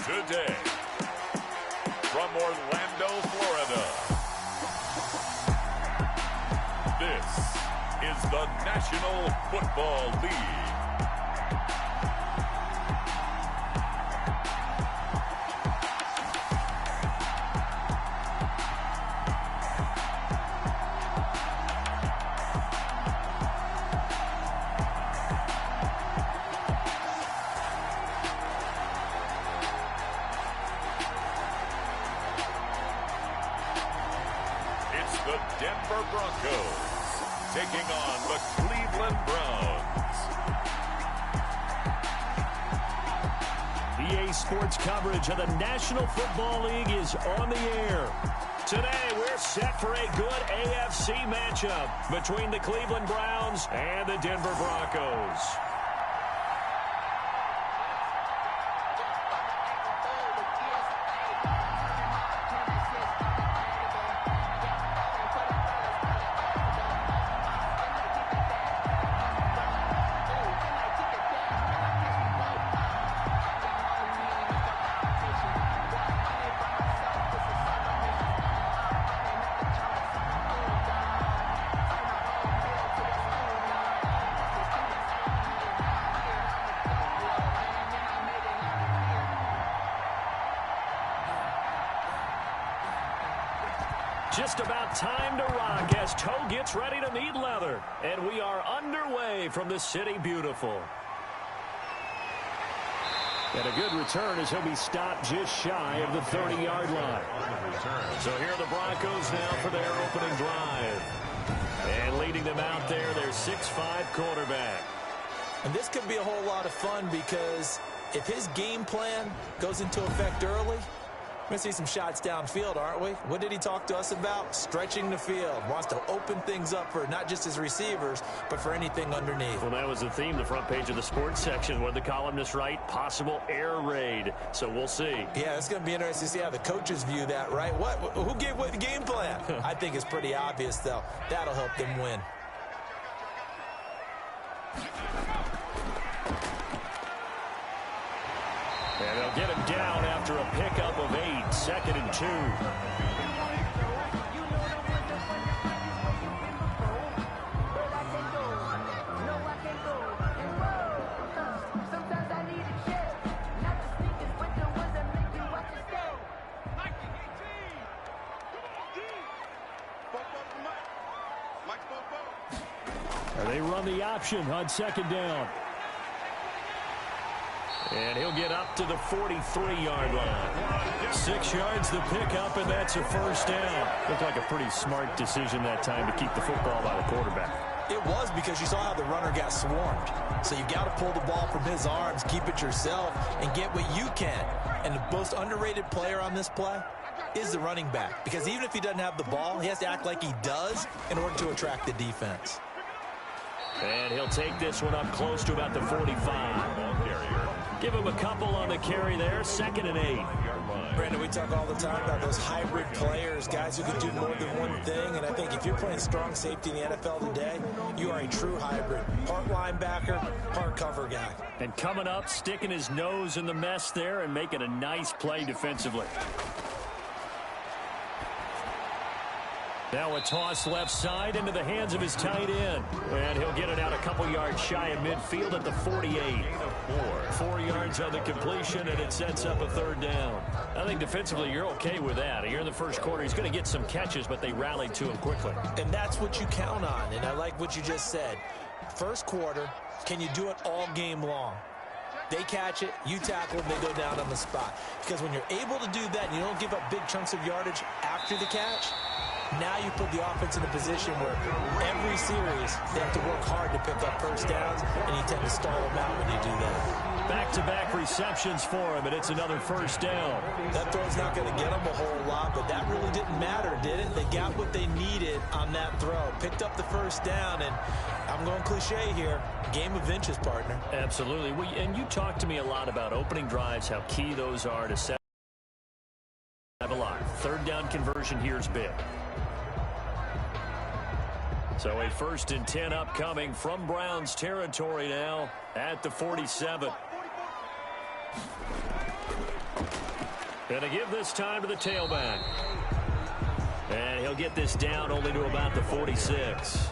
today. From Orlando, Florida, this is the National Football League. The Denver Broncos taking on the Cleveland Browns. EA Sports coverage of the National Football League is on the air. Today, we're set for a good AFC matchup between the Cleveland Browns and the Denver Broncos. Just about time to rock as Toe gets ready to meet leather. And we are underway from the City Beautiful. And a good return as he'll be stopped just shy of the 30-yard line. So here are the Broncos now for their opening drive. And leading them out there, their 6'5" quarterback. And this could be a whole lot of fun because if his game plan goes into effect early, we're going to see some shots downfield, aren't we? What did he talk to us about? Stretching the field. Wants to open things up for not just his receivers, but for anything underneath. Well, that was the theme, the front page of the sports section. What did the columnist write? Possible air raid. So we'll see. Yeah, it's going to be interesting to see how the coaches view that, right? Who gave what the game plan? I think it's pretty obvious, though. That'll help them win. And they'll get him down after a pickup of 8, 2nd and 2. They run the option on 2nd down. And he'll get up to the 43-yard line. 6 yards the pickup, and that's a first down. Looked like a pretty smart decision that time to keep the football by the quarterback. It was, because you saw how the runner got swarmed. So you got to pull the ball from his arms, keep it yourself, and get what you can. And the most underrated player on this play is the running back. Because even if he doesn't have the ball, he has to act like he does in order to attract the defense. And he'll take this one up close to about the 45. Give him a couple on the carry there. 2nd and 8. Brandon, we talk all the time about those hybrid players, guys who can do more than one thing. And I think if you're playing strong safety in the NFL today, you are a true hybrid. Part linebacker, part cover guy. And coming up, sticking his nose in the mess there and making a nice play defensively. Now a toss left side into the hands of his tight end. And he'll get it out a couple yards shy of midfield at the 48. 4 yards on the completion, and it sets up a 3rd down. I think defensively you're okay with that. Here in the first quarter, he's going to get some catches, but they rallied to him quickly. And that's what you count on, and I like what you just said. First quarter, can you do it all game long? They catch it, you tackle, and they go down on the spot. Because when you're able to do that and you don't give up big chunks of yardage after the catch, now you put the offense in a position where every series they have to work hard to pick up first downs, and you tend to stall them out when you do that. Back-to-back receptions for him, and it's another first down. That throw's not going to get them a whole lot, but that really didn't matter, did it? They got what they needed on that throw. Picked up the first down, and I'm going cliche here, game of inches, partner. Absolutely. And you talked to me a lot about opening drives, how key those are to set alive. 3rd down conversion here is big. So a 1st and 10 upcoming from Browns territory now at the 47. And to give this time to the tailback. And he'll get this down only to about the 46.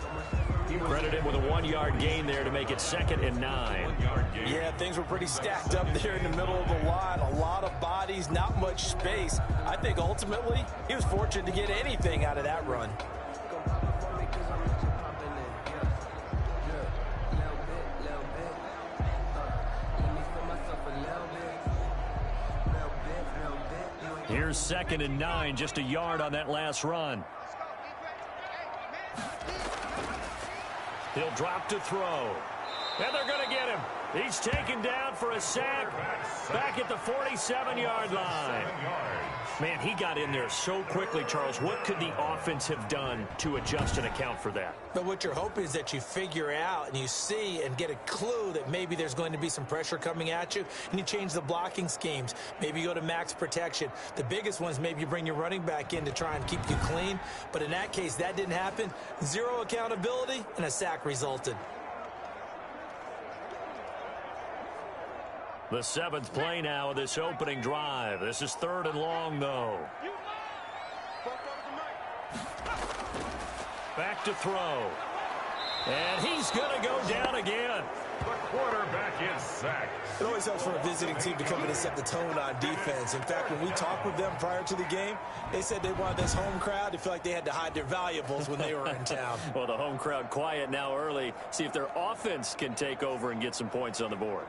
Credit him with a 1-yard gain there to make it 2nd and 9. Yeah, things were pretty stacked up there in the middle of the line. A lot of bodies, not much space. I think ultimately he was fortunate to get anything out of that run. Here's 2nd and 9, just a yard on that last run. He'll drop to throw. And they're going to get him. He's taken down for a sack back at the 47-yard line. Man, he got in there so quickly, Charles. What could the offense have done to adjust and account for that? But what you're hoping is that you figure out and you see and get a clue that maybe there's going to be some pressure coming at you, and you change the blocking schemes. Maybe you go to max protection. The biggest one is maybe you bring your running back in to try and keep you clean. But in that case, that didn't happen. Zero accountability, and a sack resulted. The 7th play now of this opening drive. This is 3rd and long, though. Back to throw. And he's going to go down again. The quarterback is sacked. It always helps for a visiting team to come in and set the tone on defense. In fact, when we talked with them prior to the game, they said they wanted this home crowd to feel like they had to hide their valuables when they were in town. Well, the home crowd quiet now early. See if their offense can take over and get some points on the board.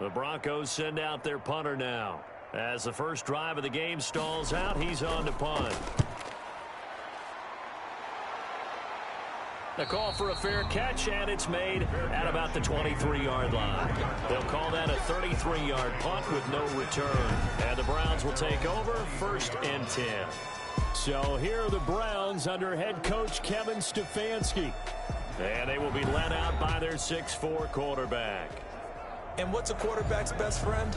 The Broncos send out their punter now. As the first drive of the game stalls out, he's on to punt. The call for a fair catch, and it's made at about the 23-yard line. They'll call that a 33-yard punt with no return. And the Browns will take over 1st and 10. So here are the Browns under head coach Kevin Stefanski. And they will be led out by their 6'4" quarterback. And what's a quarterback's best friend?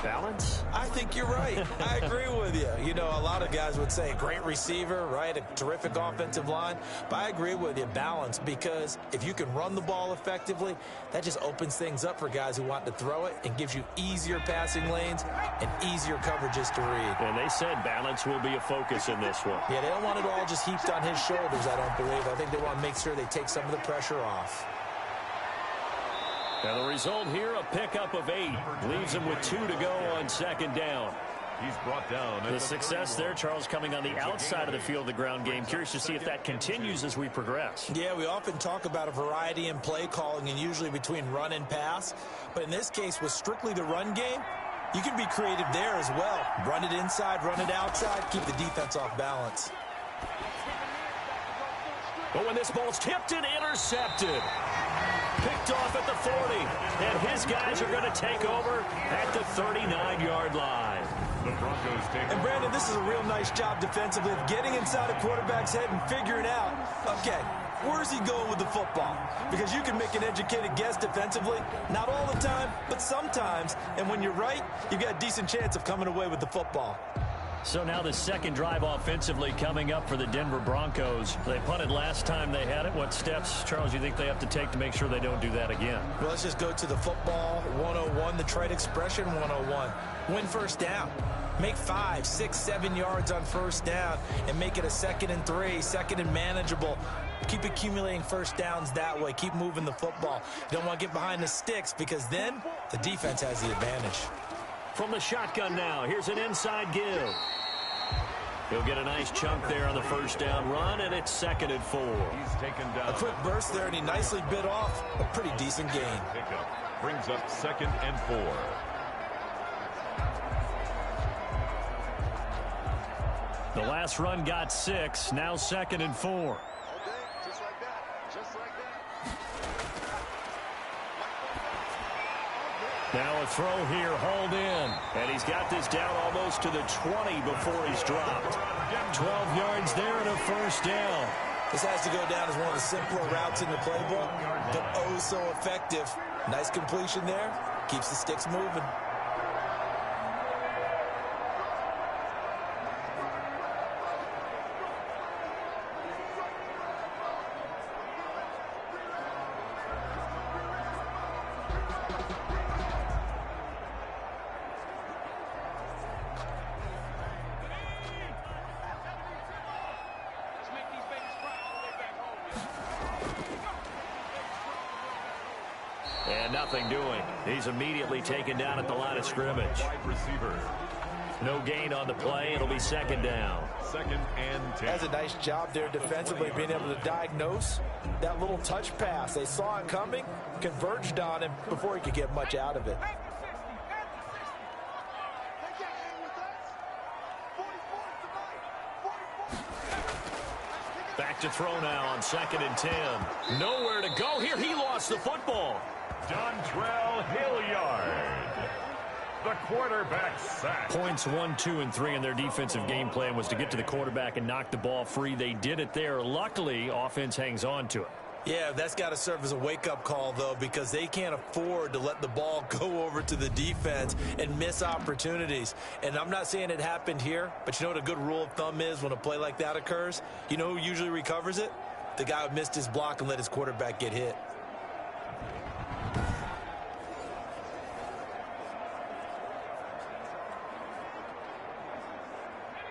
Balance? I think you're right. I agree with you. You know, a lot of guys would say great receiver, right? A terrific offensive line. But I agree with you, balance, because if you can run the ball effectively, that just opens things up for guys who want to throw it and gives you easier passing lanes and easier coverages to read. And they said balance will be a focus in this one. Yeah, they don't want it all just heaped on his shoulders, I don't believe. I think they want to make sure they take some of the pressure off. And the result here, a pickup of 8. Leaves him with 2 to go on 2nd down. He's brought down. The success there, Charles, coming on the outside of the field, the ground game. Curious to see if that continues as we progress. Yeah, we often talk about a variety in play calling and usually between run and pass. But in this case, with strictly the run game, you can be creative there as well. Run it inside, run it outside, keep the defense off balance. But when this ball's tipped and intercepted. Picked off at the 40, and his guys are going to take over at the 39-yard line. The Broncos take And Brandon, this is a real nice job defensively of getting inside a quarterback's head and figuring out, okay, where's he going with the football? Because you can make an educated guess defensively, not all the time, but sometimes. And when you're right, you've got a decent chance of coming away with the football. So now the 2nd drive offensively coming up for the Denver Broncos. They punted last time they had it. What steps, Charles, you think they have to take to make sure they don't do that again? Well, let's just go to the football 101, the trade expression 101. Win first down. Make 5, 6, 7 yards on first down and make it a 2nd and 3, 2nd and manageable. Keep accumulating first downs that way. Keep moving the football. You don't want to get behind the sticks because then the defense has the advantage. From the shotgun now, here's an inside give. He'll get a nice chunk there on the first down run, and it's 2nd and 4. He's taken down. A quick burst there, and he nicely bit off a pretty decent gain. Pickup brings up 2nd and 4. The last run got 6, now 2nd and 4. Now a throw here, hauled in. And he's got this down almost to the 20 before he's dropped. 12 yards there and a first down. This has to go down as one of the simpler routes in the playbook, but oh so effective. Nice completion there. Keeps the sticks moving. And nothing doing. He's immediately taken down at the line of scrimmage. Wide receiver. No gain on the play. It'll be second down. 2nd and 10. That's a nice job there defensively, being able to diagnose that little touch pass. They saw it coming, converged on him before he could get much out of it. Back to throw now on 2nd and 10. Nowhere to go here. He lost the football. Dontrell Hilliard. The quarterback sack. Points 1, 2, and 3 in their defensive game plan was to get to the quarterback and knock the ball free. They did it there. Luckily, offense hangs on to it. Yeah, that's got to serve as a wake-up call, though, because they can't afford to let the ball go over to the defense and miss opportunities. And I'm not saying it happened here, but you know what a good rule of thumb is when a play like that occurs? You know who usually recovers it? The guy who missed his block and let his quarterback get hit.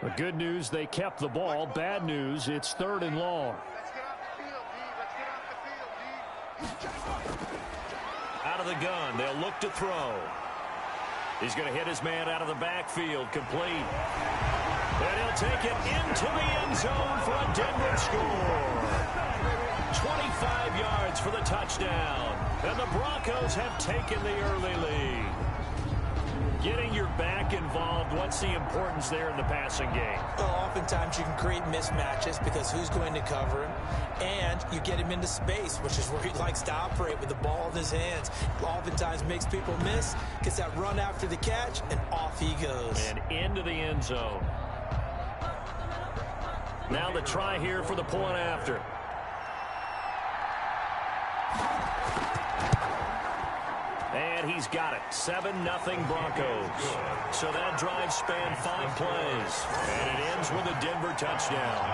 The good news, they kept the ball. Bad news, it's 3rd and long. Out of the gun, they'll look to throw. He's going to hit his man out of the backfield, complete. And he'll take it into the end zone for a Denver score. 25 yards for the touchdown. And the Broncos have taken the early lead. Getting your back involved, what's the importance there in the passing game? Well, oftentimes you can create mismatches because who's going to cover him, and you get him into space, which is where he likes to operate with the ball in his hands. Oftentimes makes people miss, gets that run after the catch, and off he goes. And into the end zone. Now the try here for the point after. And he's got it. 7-0 Broncos. So that drive spanned 5 plays. And it ends with a Denver touchdown.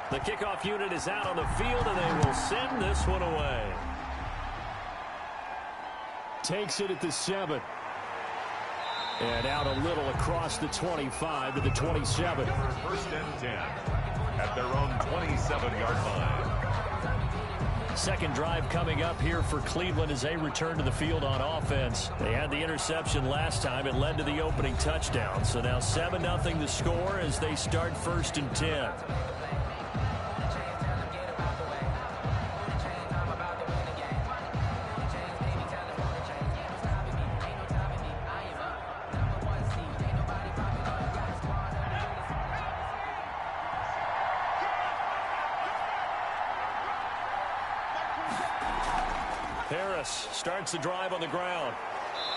The kickoff unit is out on the field, and they will send this one away. Takes it at the 7. And out a little across the 25 to the 27. 1st and 10 at their own 27-yard line. Second drive coming up here for Cleveland as they return to the field on offense. They had the interception last time. It led to the opening touchdown. So now 7-0 the score as they start 1st and 10. Harris starts the drive on the ground.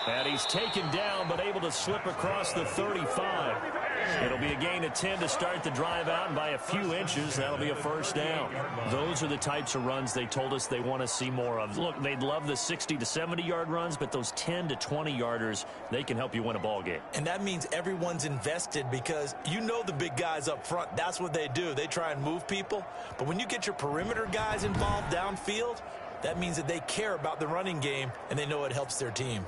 And he's taken down but able to slip across the 35. It'll be a gain of 10 to start the drive out, and by a few inches, that'll be a 1st down. Those are the types of runs they told us they want to see more of. Look, they'd love the 60 to 70-yard runs, but those 10 to 20-yarders, they can help you win a ball game. And that means everyone's invested because you know the big guys up front, that's what they do. They try and move people. But when you get your perimeter guys involved downfield, that means that they care about the running game, and they know it helps their team.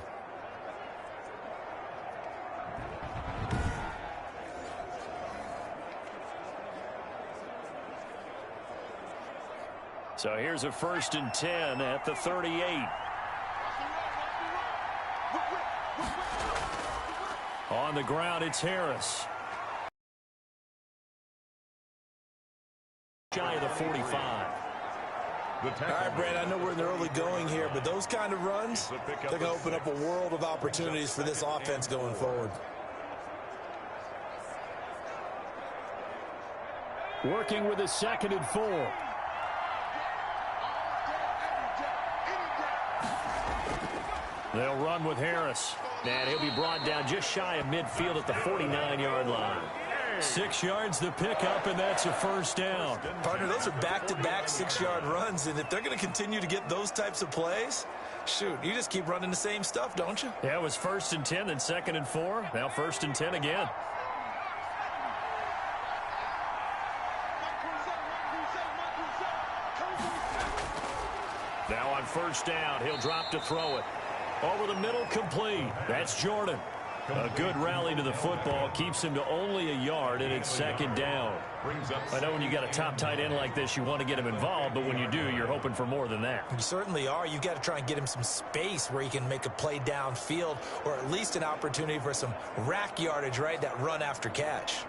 So here's a 1st and 10 at the 38. On the ground, it's Harris. Shy of the 45. All right, Brad, I know we're in the early going here, but those kind of runs, they're going to open up a world of opportunities for this offense going forward. Working with a 2nd and 4. They'll run with Harris. And he'll be brought down just shy of midfield at the 49-yard line. 6 yards the pickup, and that's a 1st down. Partner, those are back-to-back 6-yard runs, and if they're going to continue to get those types of plays, Shoot, you just keep running the same stuff, don't you? Yeah, it was 1st and 10, then 2nd and 4. Now 1st and 10 again. Now on 1st down, he'll drop to throw it. Over the middle, complete. That's Jordan. A good rally to the football keeps him to only a yard, and it's 2nd down. I know when you got a top tight end like this, you want to get him involved, but when you do, you're hoping for more than that. You certainly are. You've got to try and get him some space where he can make a play downfield, or at least an opportunity for some rack yardage, right? That run after catch.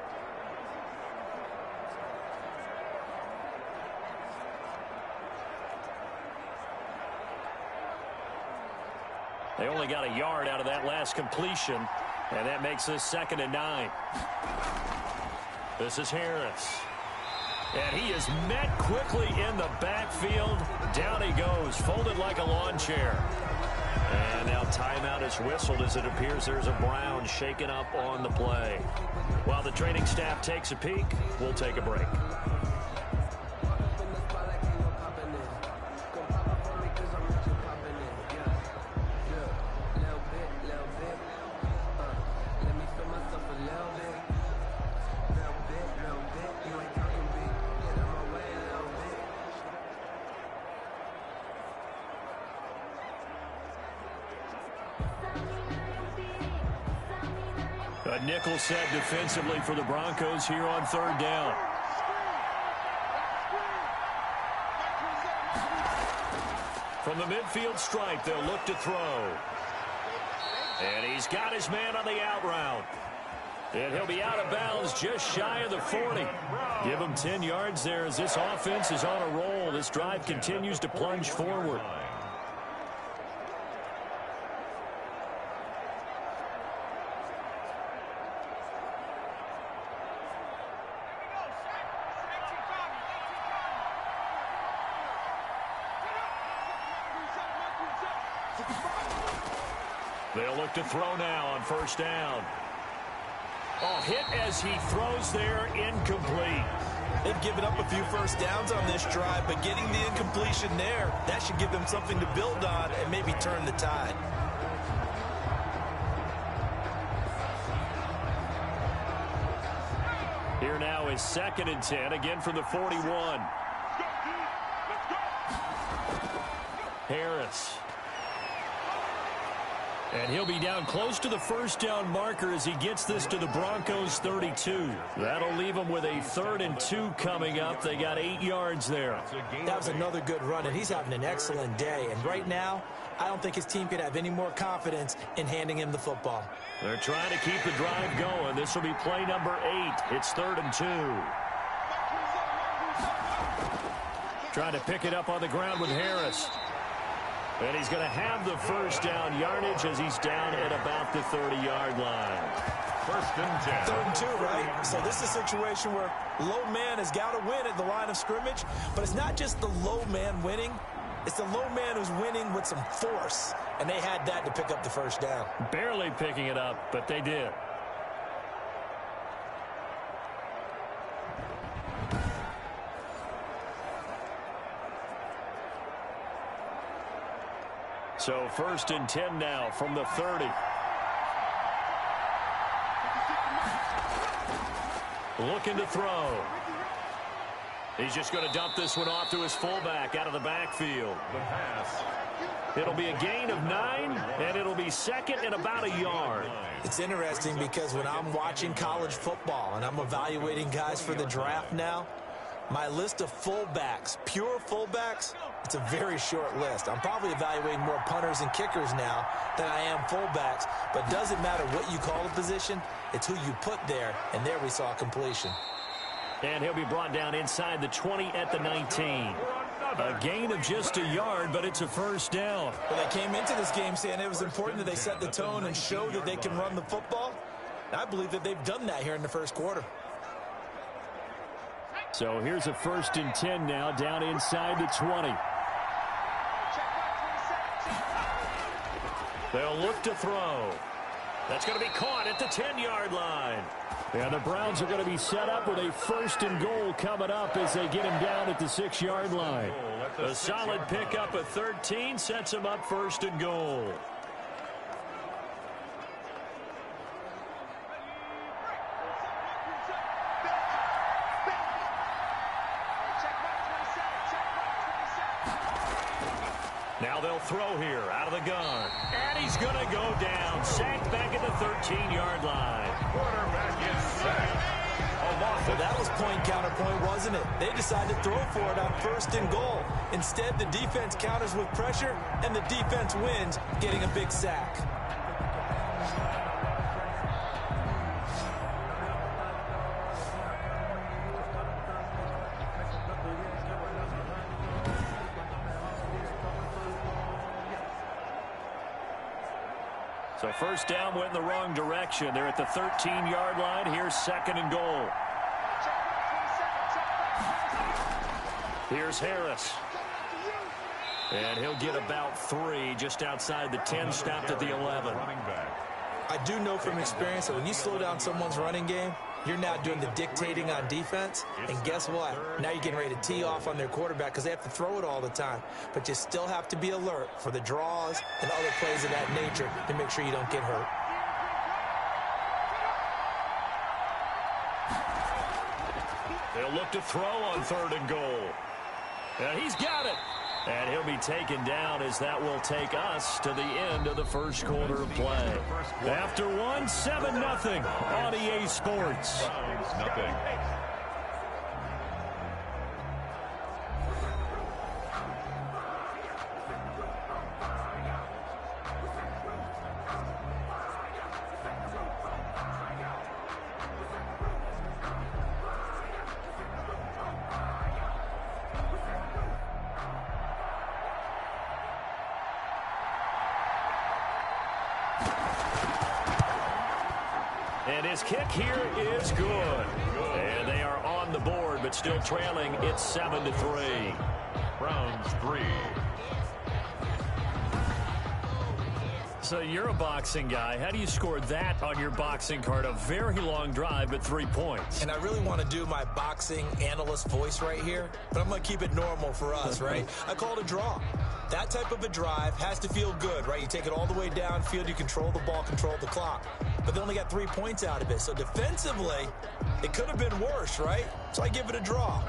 They only got a yard out of that last completion, and that makes this 2nd and 9. This is Harris. And he is met quickly in the backfield. Down he goes, folded like a lawn chair. And now timeout is whistled as it appears there's a Brown shaken up on the play. While the training staff takes a peek, we'll take a break. A nickel set defensively for the Broncos here on 3rd down. From the midfield stripe, they'll look to throw. And he's got his man on the out route. And he'll be out of bounds just shy of the 40. Give him 10 yards there as this offense is on a roll. This drive continues to plunge forward. They'll look to throw now on 1st down. Oh, hit as he throws there, incomplete. They've given up a few 1st downs on this drive, but getting the incompletion there, that should give them something to build on and maybe turn the tide. Here now is 2nd and 10, again from the 41. Harris. And he'll be down close to the 1st down marker as he gets this to the Broncos 32. That'll leave them with a 3rd and 2 coming up. They got 8 yards there. That was another good run, and he's having an excellent day. And right now, I don't think his team could have any more confidence in handing him the football. They're trying to keep the drive going. This will be play number 8. It's 3rd and 2. Trying to pick it up on the ground with Harris. And he's going to have the 1st down yardage as he's down at about the 30-yard line. 1st and 10. 3rd and 2, right? So this is a situation where low man has got to win at the line of scrimmage. But it's not just the low man winning. It's the low man who's winning with some force. And they had that to pick up the 1st down. Barely picking it up, but they did. So 1st and 10 now from the 30. Looking to throw. He's just going to dump this one off to his fullback out of the backfield. The pass. It'll be a gain of 9, and it'll be 2nd and about a yard. It's interesting because when I'm watching college football and I'm evaluating guys for the draft now, my list of fullbacks, pure fullbacks, it's a very short list. I'm probably evaluating more punters and kickers now than I am fullbacks, but it doesn't matter what you call the position, it's who you put there, and there we saw completion. And he'll be brought down inside the 20 at the 19. A gain of just a yard, but it's a 1st down. Well, they came into this game saying it was important that they set the tone and show that they can run the football. And I believe that they've done that here in the 1st quarter. So here's a 1st and 10 now down inside the 20. They'll look to throw. That's going to be caught at the 10-yard line. And the Browns are going to be set up with a 1st and goal coming up as they get him down at the 6-yard line. A solid pickup at 13 sets him up 1st and goal. Now they'll throw here out of the gun. And he's going to go down. Sacked back at the 13-yard line. Quarterback is sacked. Well, that was point counterpoint, wasn't it? They decided to throw for it on 1st and goal. Instead, the defense counters with pressure, and the defense wins, getting a big sack. So 1st down went in the wrong direction. They're at the 13-yard line. Here's 2nd and goal. Here's Harris. And he'll get about 3 just outside the 10, stopped at the 11. I do know from experience that when you slow down someone's running game, you're now doing the dictating on defense. And guess what? Now you're getting ready to tee off on their quarterback because they have to throw it all the time. But you still have to be alert for the draws and other plays of that nature to make sure you don't get hurt. They'll look to throw on 3rd and goal. And he's got it. And he'll be taken down as that will take us to the end of the 1st quarter of play. After 1, 7-0 on EA Sports. Nothing. And his kick here is good. And they are on the board, but still trailing. It's 7-3. Browns 3. So you're a boxing guy. How do you score that on your boxing card? A very long drive, but 3 points. And I really want to do my boxing analyst voice right here, but I'm going to keep it normal for us, right? I call it a draw. That type of a drive has to feel good, right? You take it all the way downfield, you control the ball, control the clock. But they only got 3 points out of it. So defensively, it could have been worse, right? So I give it a draw.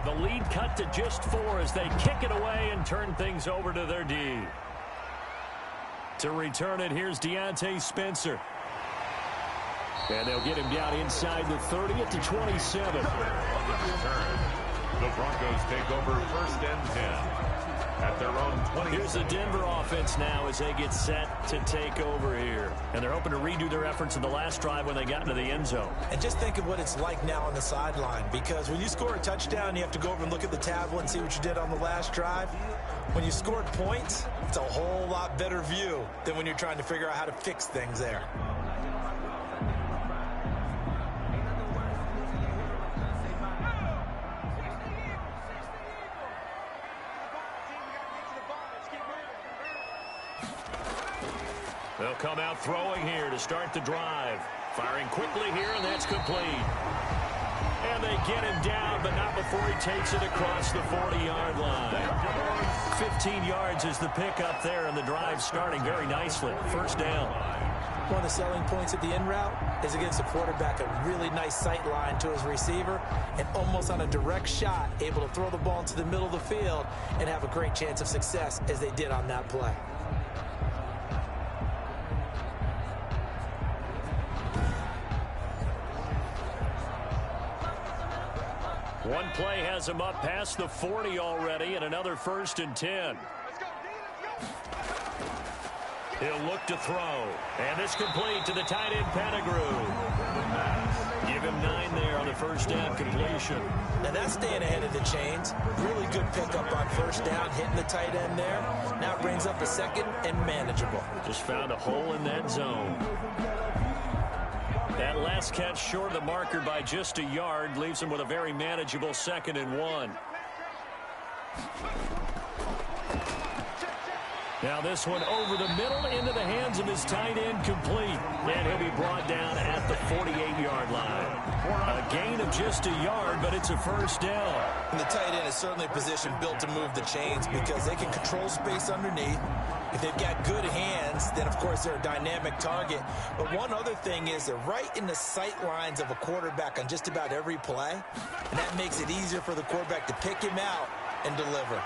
The lead cut to just 4 as they kick it away and turn things over to their D. To return it, here's Deontay Spencer. And they'll get him down inside the 30 at the 27. The Broncos take over 1st and 10. At their own 20. Here's the Denver offense now as they get set to take over here. And they're hoping to redo their efforts in the last drive when they got into the end zone. And just think of what it's like now on the sideline, because when you score a touchdown, you have to go over and look at the tablet and see what you did on the last drive. When you scored points, it's a whole lot better view than when you're trying to figure out how to fix things there. They'll come out throwing here to start the drive. Firing quickly here, and that's complete. And they get him down, but not before he takes it across the 40-yard line. 15 yards is the pickup there, and the drive starting very nicely. 1st down. One of the selling points at the in route is against the quarterback, a really nice sight line to his receiver, and almost on a direct shot, able to throw the ball into the middle of the field and have a great chance of success as they did on that play. One play has him up past the 40 already, and another 1st and 10. He'll look to throw. And it's complete to the tight end, Pettigrew. Give him 9 there on the 1st down completion. Now that's staying ahead of the chains. Really good pickup on 1st down, hitting the tight end there. Now brings up a 2nd and manageable. Just found a hole in that zone. That last catch short of the marker by just a yard leaves him with a very manageable 2nd and 1. Now this one over the middle into the hands of his tight end, complete. And he'll be brought down at the 48-yard line. A gain of just a yard, but it's a first down. And the tight end is certainly a position built to move the chains because they can control space underneath. If they've got good hands, then of course they're a dynamic target. But one other thing is they're right in the sight lines of a quarterback on just about every play. And that makes it easier for the quarterback to pick him out and deliver.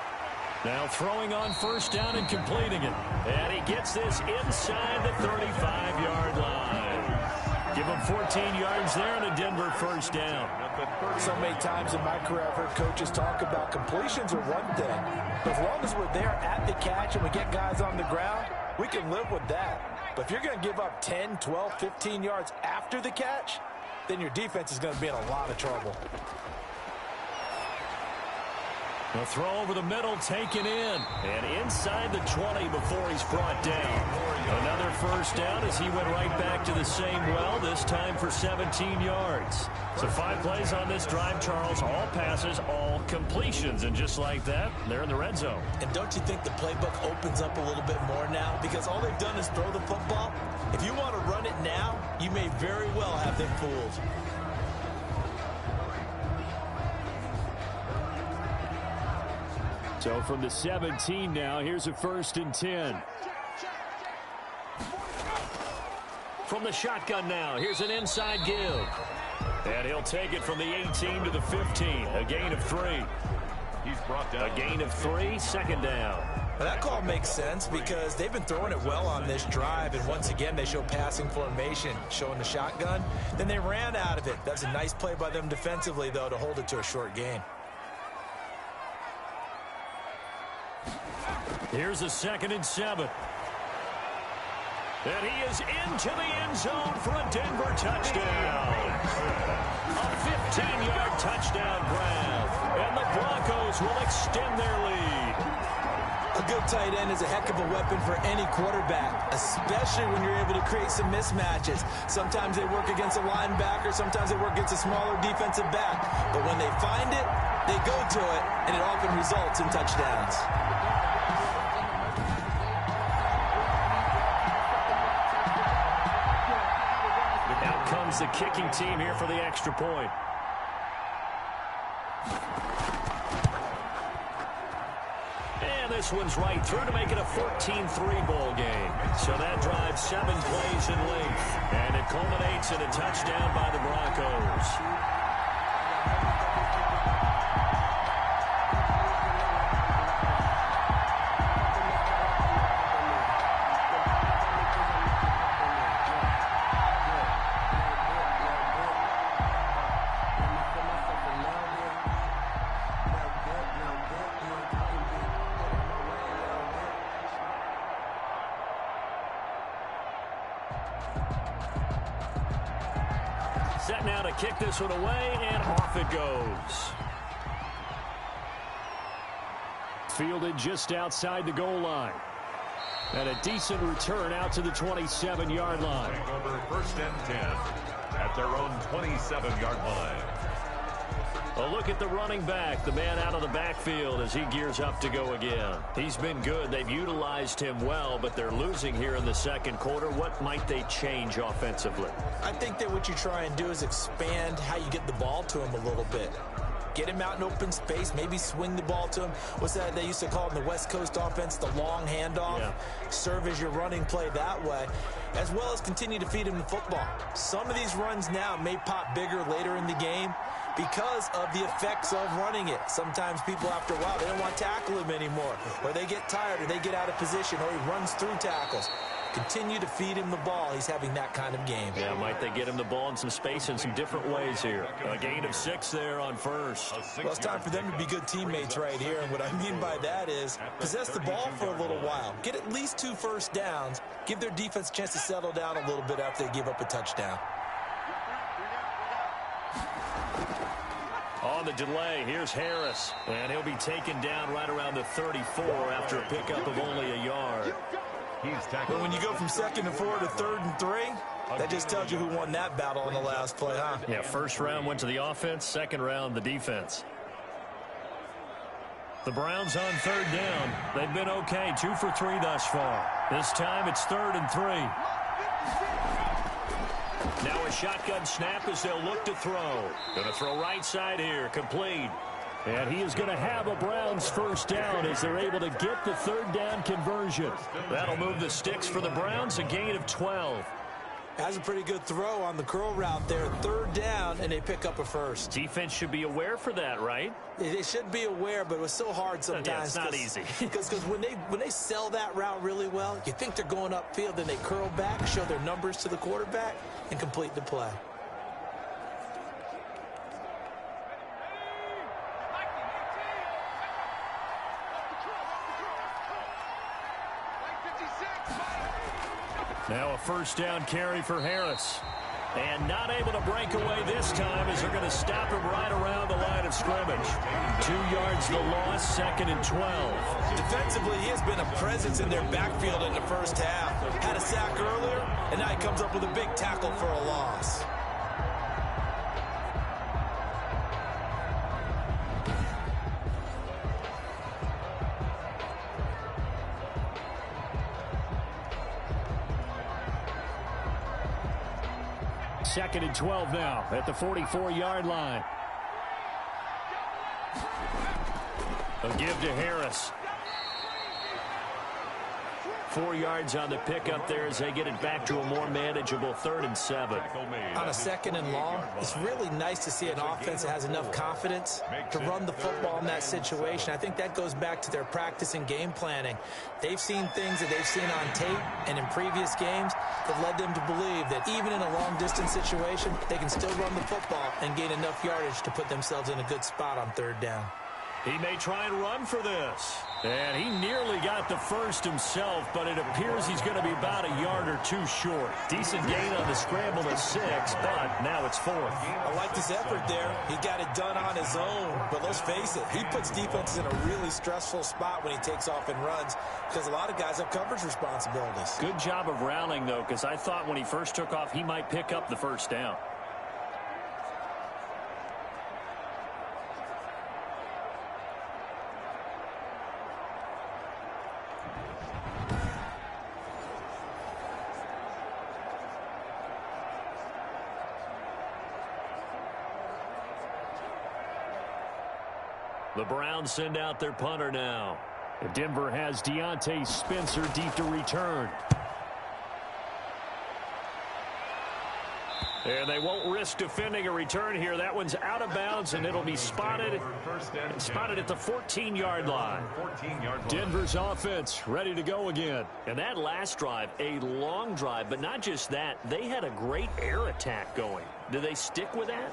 Now throwing on first down and completing it. And he gets this inside the 35-yard line. Give him 14 yards there and a Denver first down. So many times in my career I've heard coaches talk about completions are one thing. But as long as we're there at the catch and we get guys on the ground, we can live with that. But if you're going to give up 10, 12, 15 yards after the catch, then your defense is going to be in a lot of trouble. A throw over the middle, taken in. And inside the 20 before he's brought down. Another first down as he went right back to the same well, this time for 17 yards. So 5 plays on this drive, Charles. All passes, all completions. And just like that, they're in the red zone. And don't you think the playbook opens up a little bit more now? Because all they've done is throw the football. If you want to run it now, you may very well have them fooled. So from the 17 now, here's a 1st and 10. From the shotgun now, here's an inside give. And he'll take it from the 18 to the 15. A gain of 3. He's brought down. A gain of 3, 2nd down. Well, that call makes sense because they've been throwing it well on this drive, and once again they show passing formation, showing the shotgun. Then they ran out of it. That's a nice play by them defensively, though, to hold it to a short gain. Here's a 2nd and 7. And he is into the end zone for a Denver touchdown. A 15-yard touchdown grab. And the Broncos will extend their lead. A good tight end is a heck of a weapon for any quarterback, especially when you're able to create some mismatches. Sometimes they work against a linebacker, sometimes they work against a smaller defensive back. But when they find it, they go to it, and it often results in touchdowns. Out comes the kicking team here for the extra point. And this one's right through to make it a 14-3 ball game. So that drives 7 plays in length. And it culminates in a touchdown by the Broncos. Set now to kick this one away, and off it goes. Fielded just outside the goal line. And a decent return out to the 27-yard line. Over 1st and 10 at their own 27-yard line. A look at the running back, the man out of the backfield as he gears up to go again. He's been good. They've utilized him well, but they're losing here in the 2nd quarter. What might they change offensively? I think that what you try and do is expand how you get the ball to him a little bit. Get him out in open space, maybe swing the ball to him. What's that they used to call in the West Coast offense, the long handoff? Yeah. Serve as your running play that way, as well as continue to feed him the football. Some of these runs now may pop bigger later in the game because of the effects of running it. Sometimes people, after a while, they don't want to tackle him anymore, or they get tired, or they get out of position, or he runs through tackles. Continue to feed him the ball. He's having that kind of game. Yeah, might they get him the ball in some space in some different ways here. A gain of 6 there on first. Well, it's time for them to be good teammates right here, and what I mean by that is possess the ball for a little while. Get at least 2 first downs. Give their defense a chance to settle down a little bit after they give up a touchdown. On the delay, here's Harris. And he'll be taken down right around the 34 after a pickup of only a yard. But when you go from 2nd and 4 to 3rd and 3, That just tells you who won that battle on the last play, huh? Yeah, first round went to the offense, second round the defense. The Browns on third down. They've been okay, 2 for 3 thus far. This time it's 3rd and 3. Now a shotgun snap as they'll look to throw. Going to throw right side here, complete. And he is going to have a Browns first down as they're able to get the third down conversion. That'll move the sticks for the Browns, a gain of 12. That's a pretty good throw on the curl route there. 3rd down, and they pick up a first. Defense should be aware for that, right? They should be aware, but it was so hard sometimes. Yeah, it's not easy. Because when they sell that route really well, you think they're going upfield, then they curl back, show their numbers to the quarterback, and complete the play. Now a first down carry for Harris. And not able to break away this time as they're going to stop him right around the line of scrimmage. 2 yards the loss, 2nd and 12. Defensively, he has been a presence in their backfield in the first half. Had a sack earlier, and now he comes up with a big tackle for a loss. Second and 12 now at the 44-yard line. A give to Harris. 4 yards on the pickup there as they get it back to a more manageable 3rd and 7. On a 2nd and long, it's really nice to see an offense that has enough confidence to run the football in that situation. I think that goes back to their practice and game planning. They've seen things that they've seen on tape and in previous games that led them to believe that even in a long-distance situation, they can still run the football and gain enough yardage to put themselves in a good spot on 3rd down. He may try and run for this. And he nearly got the first himself, but it appears he's going to be about a yard or 2 short. Decent gain on the scramble at 6, but now it's 4th. I like this effort there. He got it done on his own, but let's face it, he puts defenses in a really stressful spot when he takes off and runs because a lot of guys have coverage responsibilities. Good job of rallying, though, because I thought when he first took off, he might pick up the first down. The Browns send out their punter now. Denver has Deontay Spencer deep to return. And they won't risk defending a return here. That one's out of bounds, and it'll be spotted at the 14-yard line. Denver's offense ready to go again. And that last drive, a long drive, but not just that. They had a great air attack going. Do they stick with that?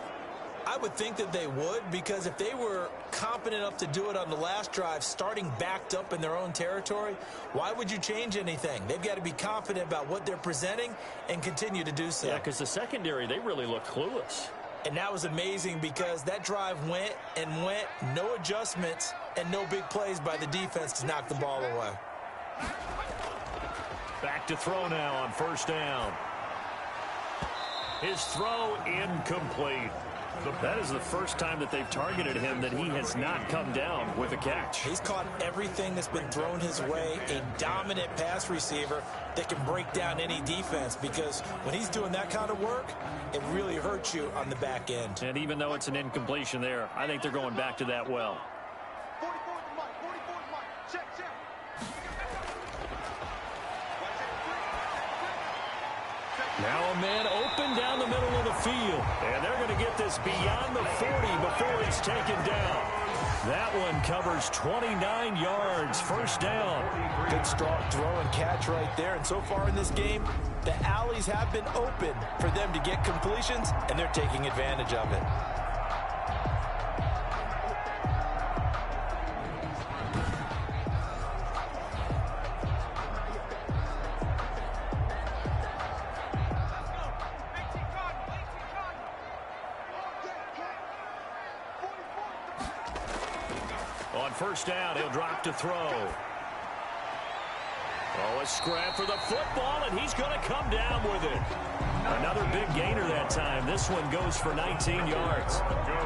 I would think that they would, because if they were competent enough to do it on the last drive, starting backed up in their own territory, why would you change anything? They've got to be confident about what they're presenting and continue to do so. Yeah, because the secondary, they really look clueless. And that was amazing because that drive went and went, no adjustments, and no big plays by the defense to knock the ball away. Back to throw now on first down. His throw incomplete. That is the first time that they've targeted him that he has not come down with a catch. He's caught everything that's been thrown his way, a dominant pass receiver that can break down any defense, because when he's doing that kind of work, it really hurts you on the back end. And even though it's an incompletion there, I think they're going back to that well. Now a man open down the middle of the field. And they're going to get this beyond the 40 before he's taken down. That one covers 29 yards. First down. Good strong throw and catch right there. And so far in this game, the alleys have been open for them to get completions, and they're taking advantage of it. On first down, he'll drop to throw. Oh, a scrap for the football, and he's going to come down with it. Another big gainer that time. This one goes for 19 yards.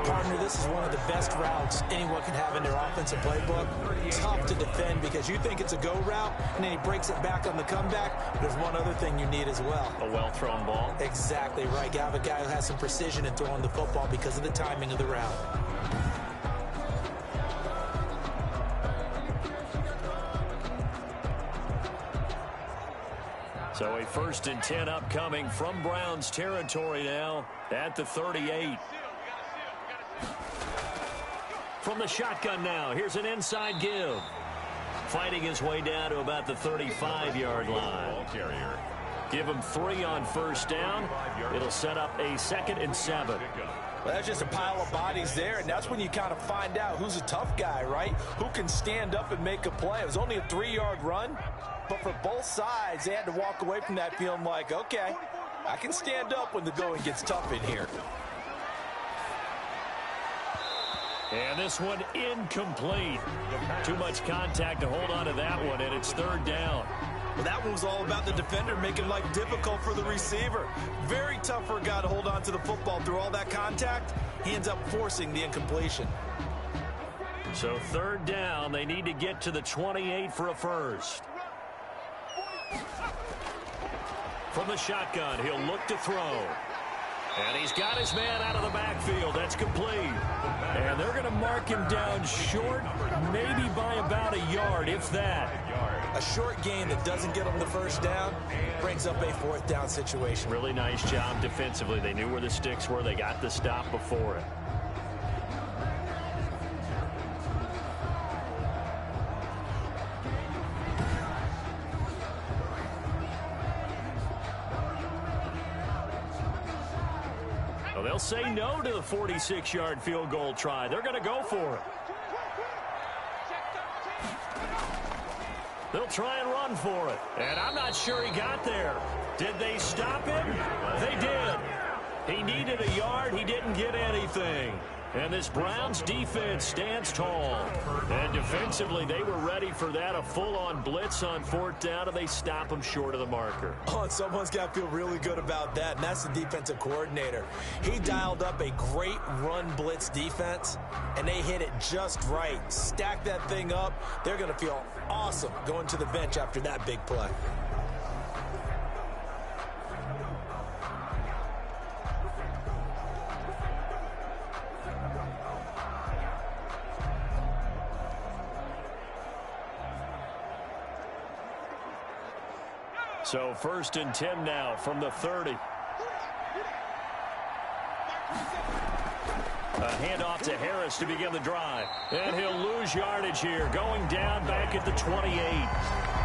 Partner, this is one of the best routes anyone can have in their offensive playbook. Tough to defend because you think it's a go route, and then he breaks it back on the comeback. There's one other thing you need as well. A well-thrown ball. Exactly right. You have a guy who has some precision in throwing the football because of the timing of the route. So a 1st and 10 upcoming from Browns territory now at the 38. From the shotgun now, here's an inside give. Fighting his way down to about the 35-yard line. Ball carrier. Give him 3 on 1st down. It'll set up a 2nd and 7. Well, that's just a pile of bodies there, and that's when you kind of find out who's a tough guy, right? Who can stand up and make a play. It was only a 3-yard run, but for both sides, they had to walk away from that feeling like, okay, I can stand up when the going gets tough in here. And this one incomplete. Too much contact to hold on to that one, and it's 3rd down. Well, that one was all about the defender making life difficult for the receiver. Very tough for a guy to hold on to the football through all that contact. He ends up forcing the incompletion. So 3rd down, they need to get to the 28 for a 1st. From the shotgun, he'll look to throw. And he's got his man out of the backfield. That's complete. And they're going to mark him down short, maybe by about a yard, if that. A short gain that doesn't get him the 1st down brings up a 4th down situation. Really nice job defensively. They knew where the sticks were. They got the stop before it. Well, they'll say no to the 46-yard field goal try. They're going to go for it. They'll try and run for it. And I'm not sure he got there. Did they stop him? They did. He needed a yard. He didn't get anything. And this Browns defense stands tall. And defensively, they were ready for that. A full-on blitz on 4th down, and they stop him short of the marker. Oh, and someone's got to feel really good about that, and that's the defensive coordinator. He dialed up a great run blitz defense, and they hit it just right. Stack that thing up. They're going to feel awesome going to the bench after that big play. So 1st and 10 now from the 30. A handoff to Harris to begin the drive. And he'll lose yardage here. Going down back at the 28.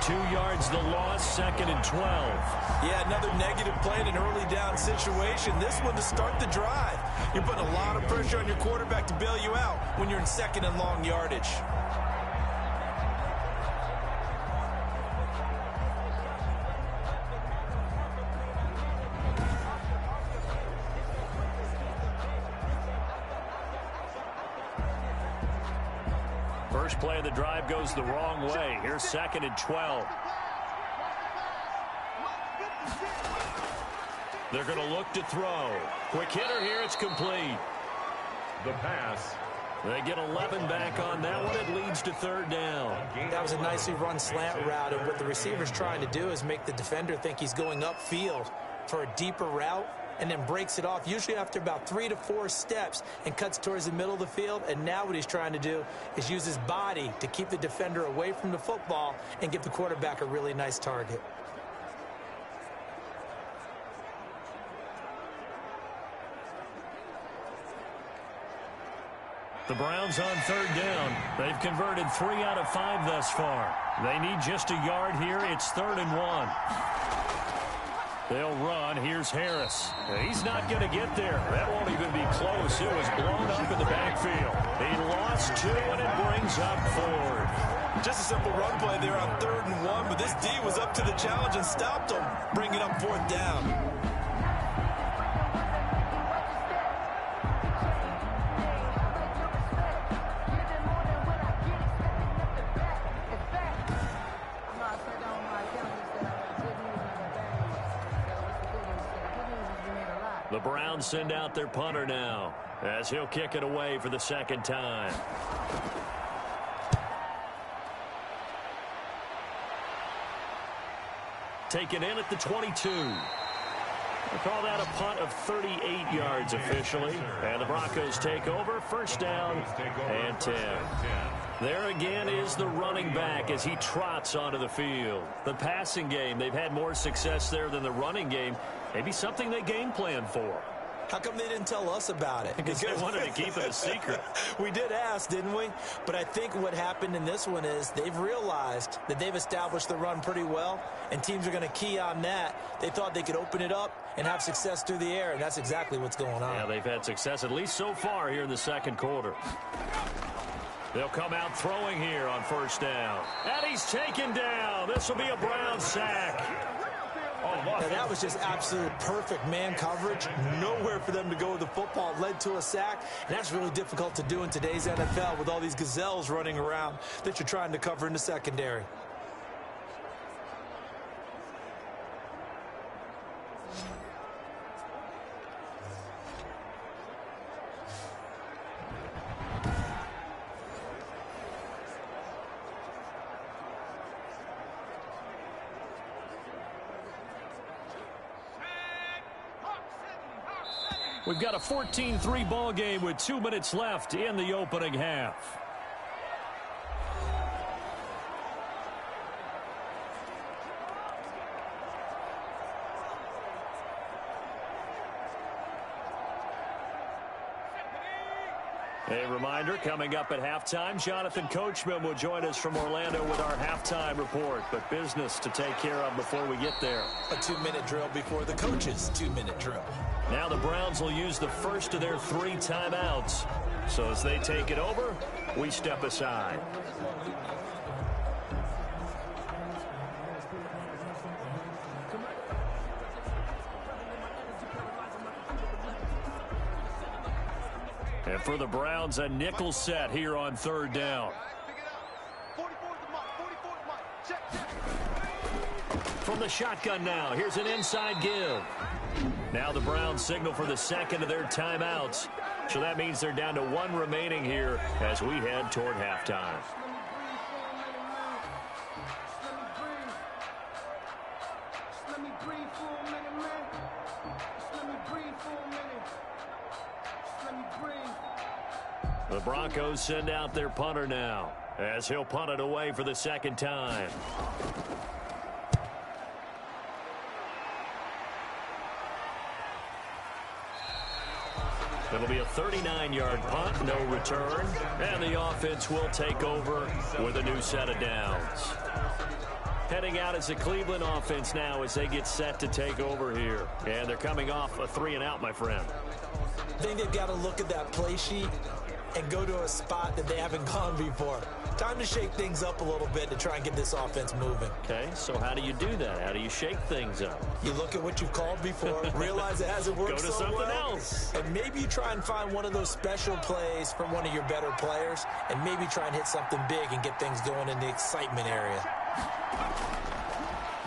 2 yards the loss, 2nd and 12. Yeah, another negative play in an early down situation. This one to start the drive. You're putting a lot of pressure on your quarterback to bail you out when you're in 2nd and long yardage. First play of the drive goes the wrong way. Here's 2nd and 12. They're going to look to throw. Quick hitter here. It's complete. The pass. They get 11 back on that one. It leads to 3rd down. That was a nicely run slant route, and what the receiver's trying to do is make the defender think he's going upfield for a deeper route, and then breaks it off, usually after about 3 to 4 steps, and cuts towards the middle of the field. And now what he's trying to do is use his body to keep the defender away from the football and give the quarterback a really nice target. The Browns on 3rd down. They've converted 3 out of 5 thus far. They need just a yard here. It's 3rd and 1. They'll run. Here's Harris. He's not going to get there. That won't even be close. It was blown up in the backfield. He lost 2, and it brings up 4. Just a simple run play there on 3rd and 1, but this D was up to the challenge and stopped him, bringing up 4th down. Browns send out their punter now, as he'll kick it away for the second time. Taken in at the 22. We'll call that a punt of 38 yards officially. And the Broncos take over, first down and 10. There again is the running back as he trots onto the field. The passing game, they've had more success there than the running game. Maybe something they game plan for. How come they didn't tell us about it? Because they wanted to keep it a secret. We did ask, didn't we? But I think what happened in this one is they've realized that they've established the run pretty well, and teams are going to key on that. They thought they could open it up and have success through the air, and that's exactly what's going on. Yeah, they've had success at least so far here in the second quarter. They'll come out throwing here on first down. And he's taken down. This will be a Brown sack. Now, that was just absolute perfect man coverage. Nowhere for them to go with the football. Led to a sack, and that's really difficult to do in today's NFL with all these gazelles running around that you're trying to cover in the secondary. We've got a 14-3 ball game with 2 minutes left in the opening half. A reminder, coming up at halftime, Jonathan Coachman will join us from Orlando with our halftime report. But business to take care of before we get there. A 2-minute drill before the coach's 2-minute drill. Now the Browns will use the first of their 3 timeouts. So as they take it over, we step aside. And for the Browns, a nickel set here on third down. From the shotgun now, here's an inside give. Now the Browns signal for the second of their timeouts. So that means they're down to 1 remaining here as we head toward halftime. The Broncos send out their punter now as he'll punt it away for the second time. It'll be a 39-yard punt, no return, and the offense will take over with a new set of downs. Heading out as the Cleveland offense now as they get set to take over here. And they're coming off a 3-and-out, my friend. I think they've got to look at that play sheet and go to a spot that they haven't gone before. Time to shake things up a little bit to try and get this offense moving. Okay, so how do you do that? How do you shake things up? You look at what you've called before, realize it hasn't worked so well. Go to something else. And maybe you try and find one of those special plays from one of your better players, and maybe try and hit something big and get things going in the excitement area.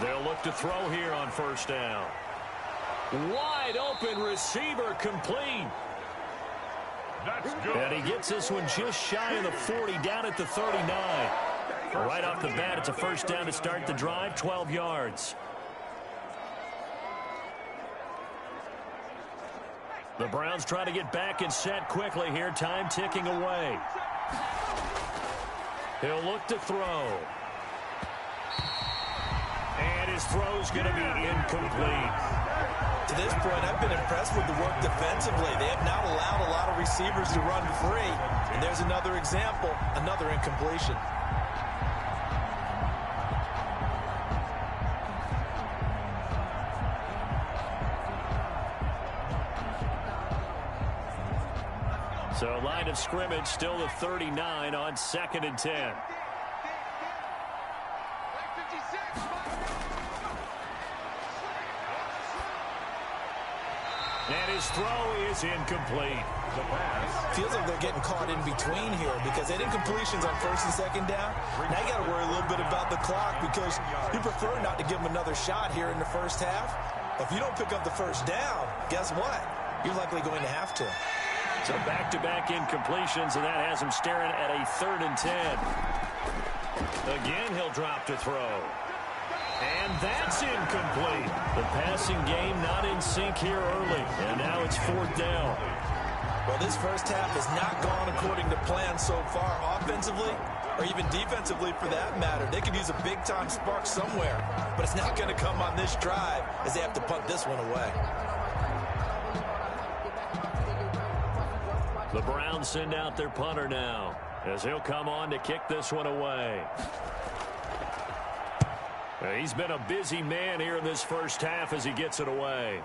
They'll look to throw here on first down. Wide open receiver complete. That's good. And he gets this one just shy of the 40, down at the 39. Right off the bat, it's a first down to start the drive, 12 yards. The Browns try to get back and set quickly here, time ticking away. He'll look to throw. And his throw's going to be incomplete. To this point, I've been impressed with the work defensively. They have not allowed a lot of receivers to run free. And there's another example, another incompletion. So line of scrimmage still the 39 on 2nd and 10. And his throw is incomplete. Feels like they're getting caught in between here because they had incompletions on 1st and 2nd down. Now you got to worry a little bit about the clock because you prefer not to give them another shot here in the first half. If you don't pick up the first down, guess what? You're likely going to have to. So back-to-back incompletions, and that has him staring at a 3rd and 10. Again, he'll drop to throw. And that's incomplete. The passing game not in sync here early, and now it's 4th down. Well, this first half has not gone according to plan so far, offensively or even defensively for that matter. They could use a big-time spark somewhere, but it's not going to come on this drive as they have to punt this one away. The Browns send out their punter now as he'll come on to kick this one away. He's been a busy man here in this first half as he gets it away.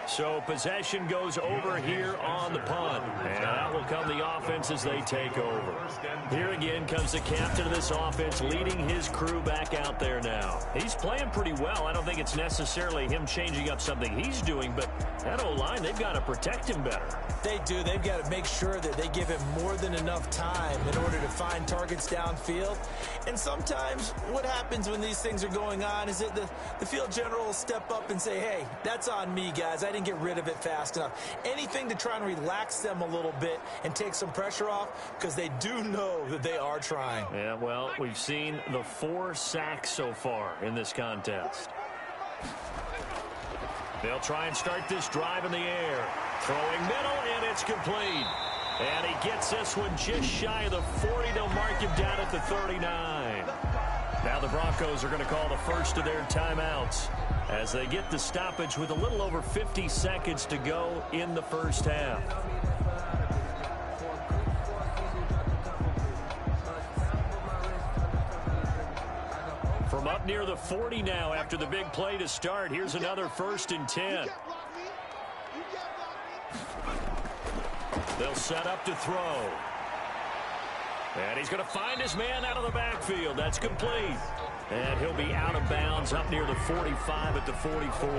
So possession goes over here on the punt. And that will come the offense as they take over. Here again comes the captain of this offense leading his crew back out there now. He's playing pretty well. I don't think it's necessarily him changing up something he's doing, but that O-line, they've got to protect him better. They do. They've got to make sure that they give him more than enough time in order to find targets downfield. And sometimes what happens when these things are going on is that the field general will step up and say, hey, that's on me, guys. I didn't get rid of it fast enough. Anything to try and relax them a little bit and take some pressure off, because they do know that they are trying. Yeah, well, we've seen the 4 sacks so far in this contest. They'll try and start this drive in the air. Throwing middle, and it's complete. And he gets this one just shy of the 40. They'll mark him down at the 39. Now the Broncos are going to call the first of their timeouts as they get the stoppage with a little over 50 seconds to go in the first half. From up near the 40 now after the big play to start, here's another 1st and 10. They'll set up to throw. And he's going to find his man out of the backfield. That's complete. And he'll be out of bounds up near the 45 at the 44.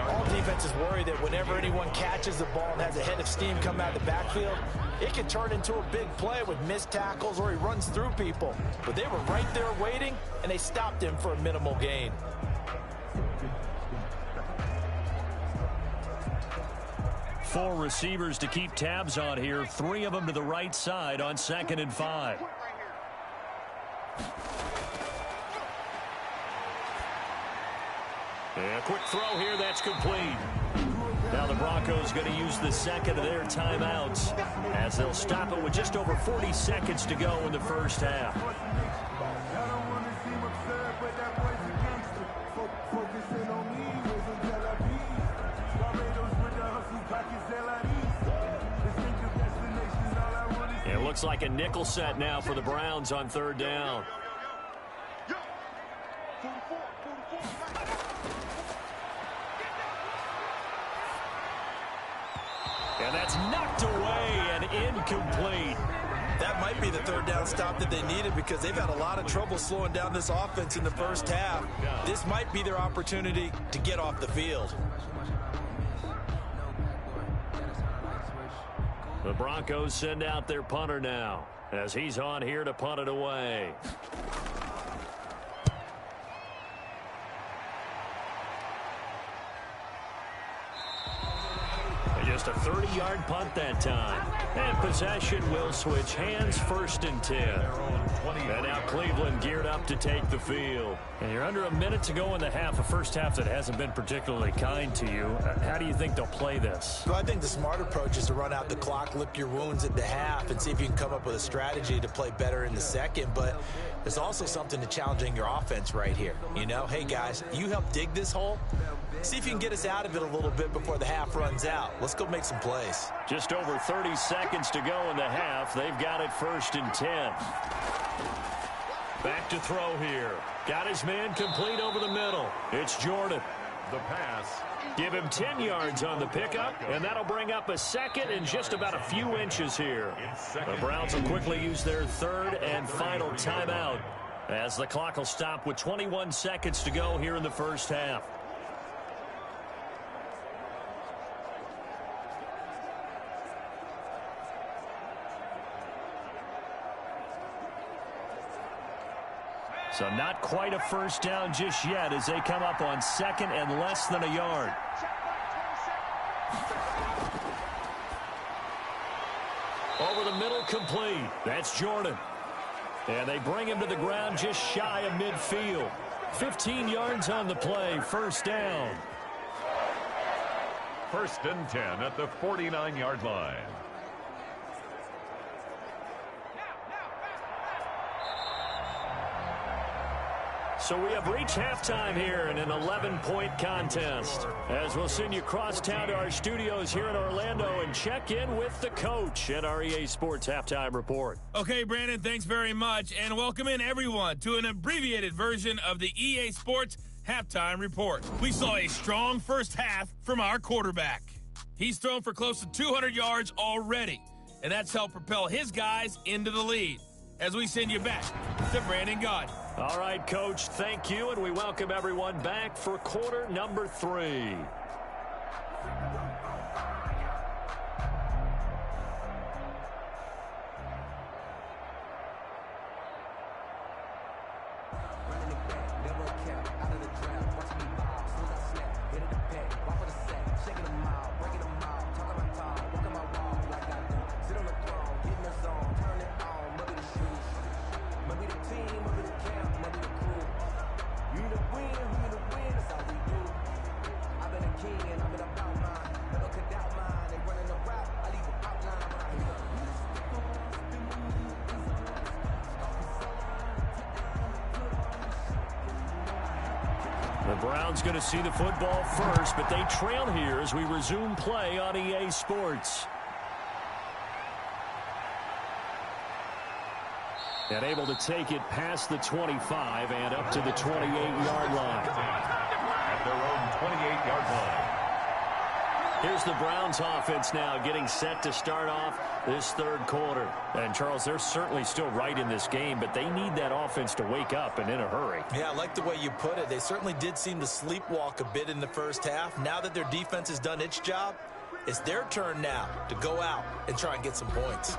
All defenses worry that whenever anyone catches the ball and has a head of steam come out of the backfield, it can turn into a big play with missed tackles or he runs through people. But they were right there waiting, and they stopped him for a minimal gain. Four receivers to keep tabs on here. 3 of them to the right side on 2nd and 5. And a quick throw here. That's complete. Now the Broncos going to use the 2nd of their timeouts as they'll stop it with just over 40 seconds to go in the first half. It looks like a nickel set now for the Browns on 3rd down. And that's knocked away and incomplete. That might be the 3rd down stop that they needed, because they've had a lot of trouble slowing down this offense in the first half. This might be their opportunity to get off the field. The Broncos send out their punter now as he's on here to punt it away. Just a 30-yard punt that time. And possession will switch hands, 1st and 10. And now Cleveland geared up to take the field. And you're under a minute to go in the half, a first half that hasn't been particularly kind to you. How do you think they'll play this? Well, I think the smart approach is to run out the clock, lick your wounds at the half, and see if you can come up with a strategy to play better in the second. But there's also something to challenging your offense right here. You know, hey, guys, you help dig this hole. See if you can get us out of it a little bit before the half runs out. Let's go make some plays. Just over 30 seconds to go in the half. They've got it 1st and 10. Back to throw here. Got his man complete over the middle. It's Jordan. The pass. Give him 10 yards on the pickup, and that'll bring up a 2nd and just about a few inches here. The Browns will quickly use their 3rd and final timeout as the clock will stop with 21 seconds to go here in the first half. So not quite a first down just yet as they come up on second and less than a yard. Over the middle, complete. That's Jordan. And they bring him to the ground just shy of midfield. 15 yards on the play, first down. First and 10 at the 49-yard line. So we have reached halftime here in an 11-point contest. As we'll send you crosstown to our studios here in Orlando and check in with the coach at our EA Sports Halftime Report. Okay, Brandon, thanks very much. And welcome in, everyone, to an abbreviated version of the EA Sports Halftime Report. We saw a strong first half from our quarterback. He's thrown for close to 200 yards already, and that's helped propel his guys into the lead. As we send you back to Brandon Gaudin. All right, Coach, thank you, and we welcome everyone back for quarter number 3. The Browns going to see the football first, but they trail here as we resume play on EA Sports. And able to take it past the 25 and up to the 28-yard line. At their own 28-yard line. Here's the Browns offense now getting set to start off this third quarter. And, Charles, they're certainly still right in this game, but they need that offense to wake up and in a hurry. Yeah, I like the way you put it. They certainly did seem to sleepwalk a bit in the first half. Now that their defense has done its job, it's their turn now to go out and try and get some points.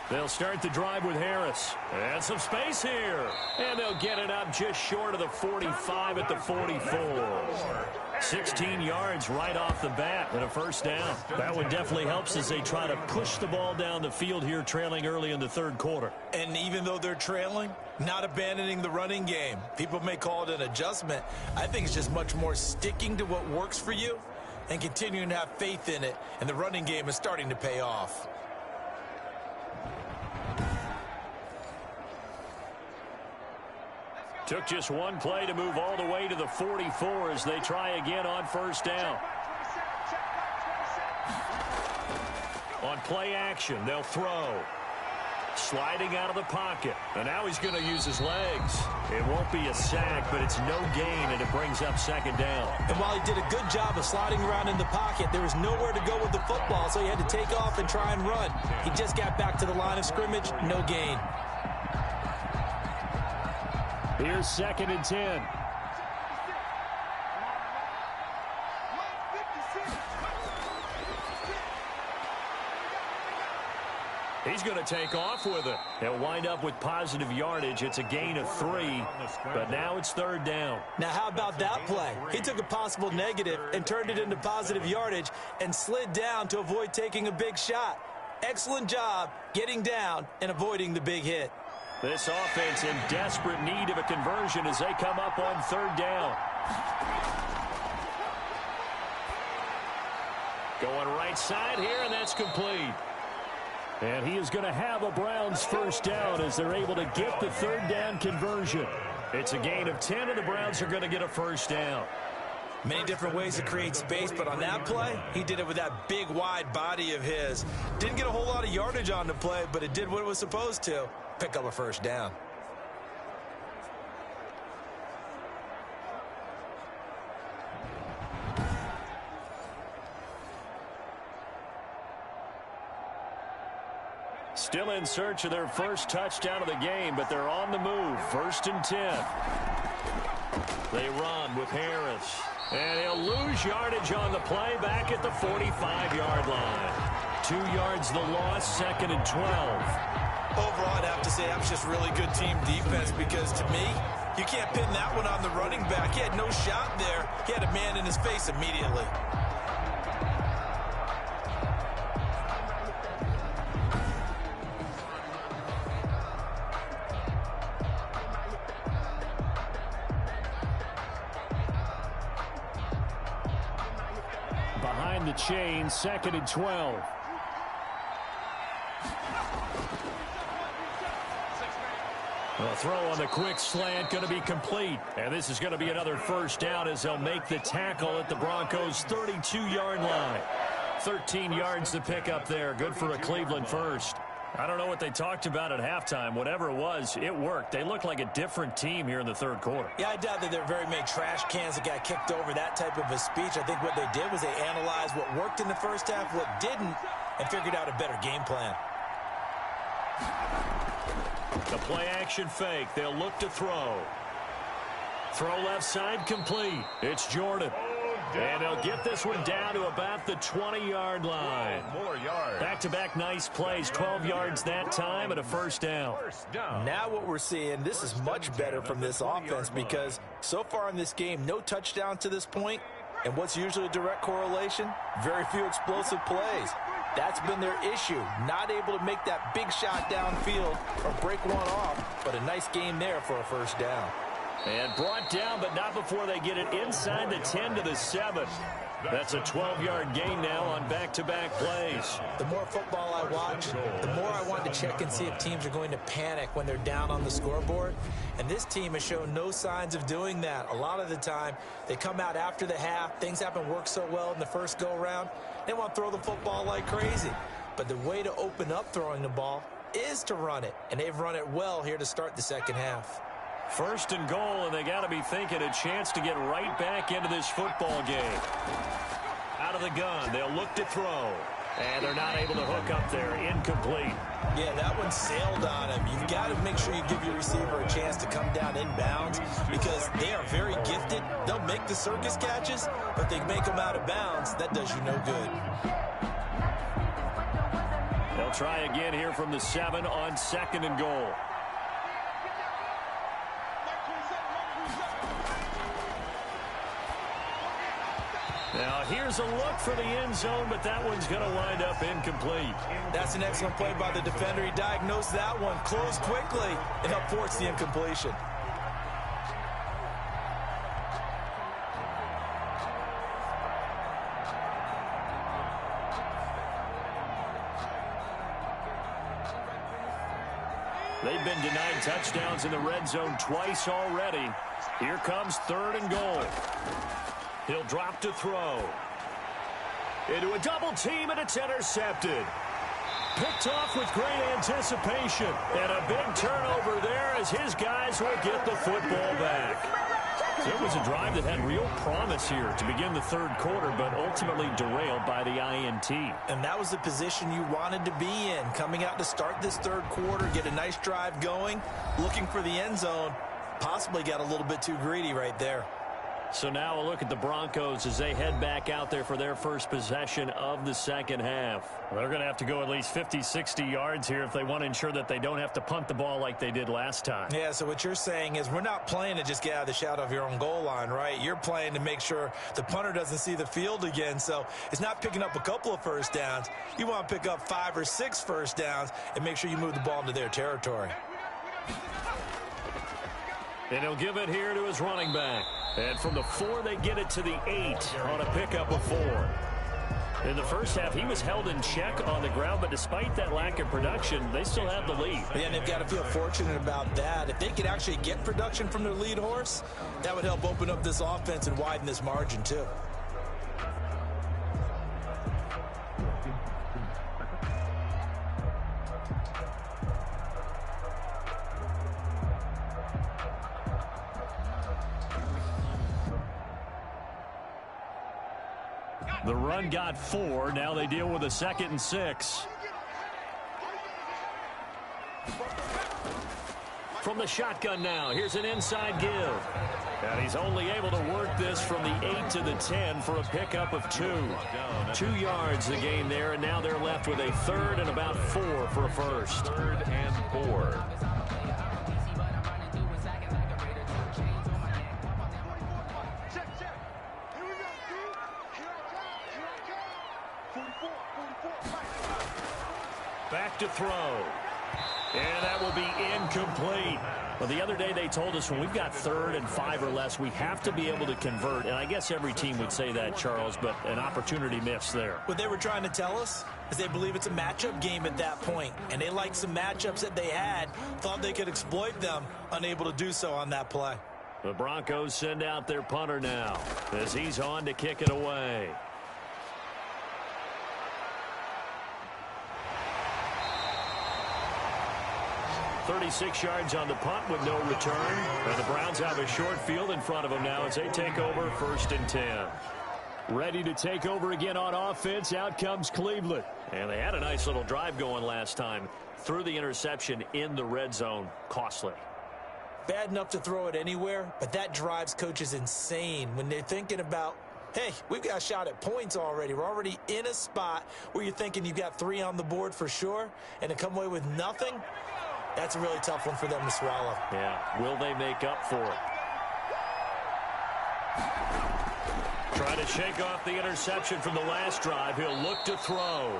They'll start the drive with Harris. And some space here. And they'll get it up just short of the 45 at the 44. 16 yards right off the bat and a first down. That one definitely helps as they try to push the ball down the field here, trailing early in the third quarter. And even though they're trailing, not abandoning the running game. People may call it an adjustment. I think it's just much more sticking to what works for you and continuing to have faith in it. And the running game is starting to pay off. Took just one play to move all the way to the 44 as they try again on first down. On play action, they'll throw. Sliding out of the pocket. And now he's going to use his legs. It won't be a sack, but it's no gain, and it brings up second down. And while he did a good job of sliding around in the pocket, there was nowhere to go with the football, so he had to take off and try and run. He just got back to the line of scrimmage, no gain. Here's second and 10. He's going to take off with it. He'll wind up with positive yardage. It's a gain of 3, but now it's third down. Now, how about that play? He took a possible negative and turned it into positive yardage and slid down to avoid taking a big shot. Excellent job getting down and avoiding the big hit. This offense in desperate need of a conversion as they come up on third down. Going right side here, and that's complete. And he is going to have a Browns first down as they're able to get the third down conversion. It's a gain of 10, and the Browns are going to get a first down. Many different ways to create space, but on that play, he did it with that big, wide body of his. Didn't get a whole lot of yardage on the play, but it did what it was supposed to. Pick up a first down. Still in search of their first touchdown of the game, but they're on the move. First and 10. They run with Harris. And he'll lose yardage on the play back at the 45-yard line. 2 yards the loss, 2nd and 12. Overall, I'd have to say that was just really good team defense because, to me, you can't pin that one on the running back. He had no shot there. He had a man in his face immediately. Behind the chain, 2nd and 12. A throw on the quick slant going to be complete. And this is going to be another first down as they'll make the tackle at the Broncos' 32-yard line. 13 yards to pick up there. Good for a Cleveland first. I don't know what they talked about at halftime. Whatever it was, it worked. They looked like a different team here in the third quarter. Yeah, I doubt that there are very many trash cans that got kicked over, that type of a speech. I think what they did was they analyzed what worked in the first half, what didn't, and figured out a better game plan. The play action fake. They'll look to throw. Throw left side complete. It's Jordan. And they'll get this one down to about the 20-yard line. More yards. Back-to-back nice plays. 12 yards that time and a first down. Now what we're seeing, this is much better from this offense because so far in this game, no touchdown to this point. And what's usually a direct correlation? Very few explosive plays. That's been their issue. Not able to make that big shot downfield or break one off, but a nice game there for a first down. And brought down, but not before they get it inside the 10 to the 7. That's a 12-yard gain now on back-to-back plays. The more football I watch, the more I want to check and see if teams are going to panic when they're down on the scoreboard. And this team has shown no signs of doing that. A lot of the time, they come out after the half. Things haven't worked so well in the first go-around. They want to throw the football like crazy. But the way to open up throwing the ball is to run it. And they've run it well here to start the second half. First and goal, and they got to be thinking a chance to get right back into this football game. Out of the gun, they'll look to throw. And they're not able to hook up there. Incomplete. Yeah, that one sailed on him. You've got to make sure you give your receiver a chance to come down inbounds because they are very gifted. They'll make the circus catches, but they make them out of bounds. That does you no good. They'll try again here from the 7 on 2nd and goal. Now, here's a look for the end zone, but that one's going to wind up incomplete. That's an excellent play by the defender. He diagnosed that one, closed quickly, and helped force the incompletion. They've been denied touchdowns in the red zone twice already. Here comes 3rd and goal. He'll drop to throw. Into a double team, and it's intercepted. Picked off with great anticipation. And a big turnover there as his guys will get the football back. So it was a drive that had real promise here to begin the third quarter, but ultimately derailed by the INT. And that was the position you wanted to be in. Coming out to start this third quarter, get a nice drive going, looking for the end zone. Possibly got a little bit too greedy right there. So now a look at the Broncos as they head back out there for their first possession of the second half. They're going to have to go at least 50, 60 yards here if they want to ensure that they don't have to punt the ball like they did last time. Yeah, so what you're saying is we're not playing to just get out of the shadow of your own goal line, right? You're playing to make sure the punter doesn't see the field again. So it's not picking up a couple of first downs. You want to pick up 5 or 6 first downs and make sure you move the ball into their territory. And he'll give it here to his running back. And from the 4, they get it to the 8 on a pickup of 4. In the first half, he was held in check on the ground, but despite that lack of production, they still have the lead. Yeah, and they've got to feel fortunate about that. If they could actually get production from their lead horse, that would help open up this offense and widen this margin, too. The run got 4. Now they deal with a 2nd and 6. From the shotgun now, here's an inside give. And he's only able to work this from the 8 to the 10 for a pickup of 2. 2 yards the gain there, and now they're left with a third and about 4 for a first. 3rd and 4. Back to throw. And that will be incomplete. Well, the other day they told us when we've got 3rd and 5 or less, we have to be able to convert. And I guess every team would say that, Charles, but an opportunity missed there. What they were trying to tell us is they believe it's a matchup game at that point. And they liked some matchups that they had, thought they could exploit them, unable to do so on that play. The Broncos send out their punter now as he's on to kick it away. .36 yards on the punt with no return. And the Browns have a short field in front of them now as they take over 1st and 10. Ready to take over again on offense. Out comes Cleveland. And they had a nice little drive going last time. Threw the interception in the red zone. Costly. Bad enough to throw it anywhere, but that drives coaches insane when they're thinking about, hey, we've got a shot at points already. We're already in a spot where you're thinking you've got 3 on the board for sure, and to come away with nothing, that's a really tough one for them to swallow. Yeah, will they make up for it? Trying to shake off the interception from the last drive. He'll look to throw.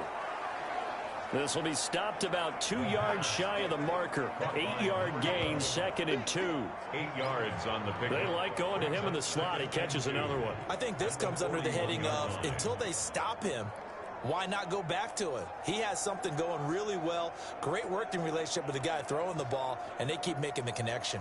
This will be stopped about 2 yards shy of the marker. 8-yard gain, 2nd and 2. 8 yards on the pick. They like going to him in the slot. He catches another one. I think this comes under the heading of until they stop him, why not go back to it? He has something going really well. Great working relationship with the guy throwing the ball, and they keep making the connection.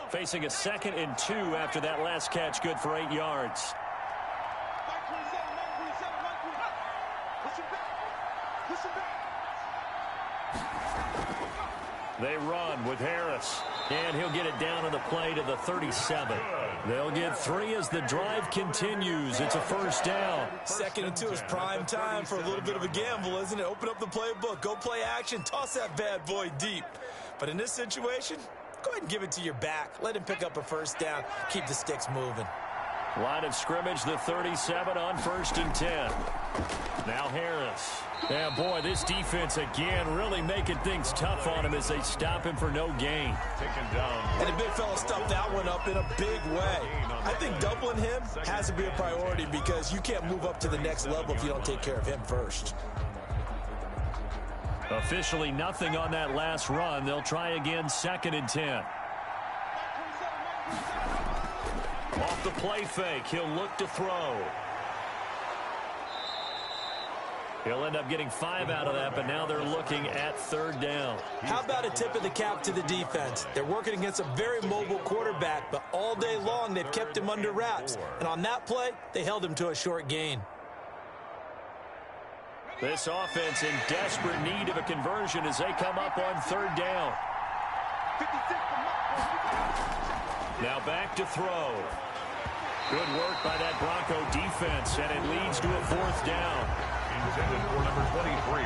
Facing a 2nd and 2 after that last catch, good for 8 yards. They run with Harris, and he'll get it down on the play to the 37. They'll get 3 as the drive continues. It's a 1st down. 2nd and 2 is prime time for a little bit of a gamble, isn't it? Open up the playbook, go play action, toss that bad boy deep. But in this situation, go ahead and give it to your back. Let him pick up a 1st down. Keep the sticks moving. Line of scrimmage, the 37 on 1st and 10. Now Harris. Yeah, boy, this defense again really making things tough on him as they stop him for no gain. Taken down. And the big fella stuffed that one up in a big way. I think doubling him has to be a priority because you can't move up to the next level if you don't take care of him first. Officially nothing on that last run. They'll try again, 2nd and 10. Off the play fake, he'll look to throw. He'll end up getting 5 out of that, but now they're looking at 3rd down. How about a tip of the cap to the defense? They're working against a very mobile quarterback, but all day long they've kept him under wraps. And on that play, they held him to a short gain. This offense in desperate need of a conversion as they come up on 3rd down. Now back to throw. Good work by that Bronco defense, and it leads to a 4th down. Intended for number 23,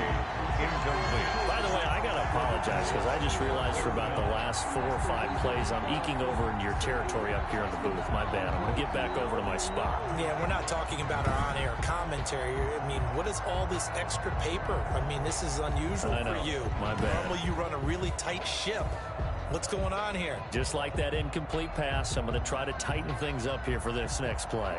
incomplete. By the way, I got to apologize because I just realized for about the last 4 or 5 plays, I'm eking over into your territory up here in the booth. My bad. I'm going to get back over to my spot. Yeah, we're not talking about our on-air commentary. I mean, what is all this extra paper? I mean, this is unusual for you. My bad. Normally you run a really tight ship. What's going on here? Just like that incomplete pass, I'm going to try to tighten things up here for this next play.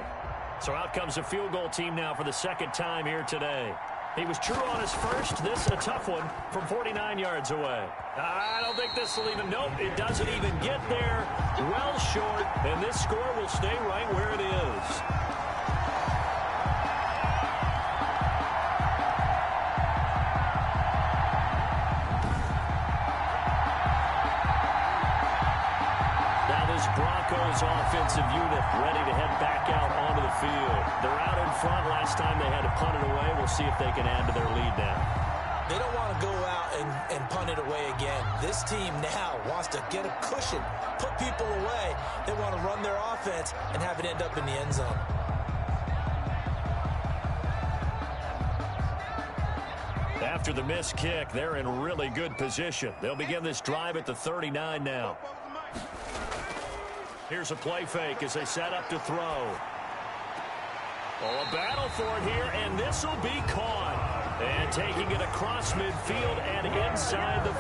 So out comes a field goal team now for the 2nd time here today. He was true on his first. This a tough one from 49 yards away. I don't think this will even, nope, it doesn't even get there. Well short, and this score will stay right where it is. Broncos offensive unit ready to head back out onto the field. They're out in front. Last time they had to punt it away. We'll see if they can add to their lead now. They don't want to go out and punt it away again. This team now wants to get a cushion, put people away. They want to run their offense and have it end up in the end zone. After the missed kick, they're in really good position. They'll begin this drive at the 39 now. Here's a play fake as they set up to throw. Oh, a battle for it here, and this will be caught. And taking it across midfield and inside the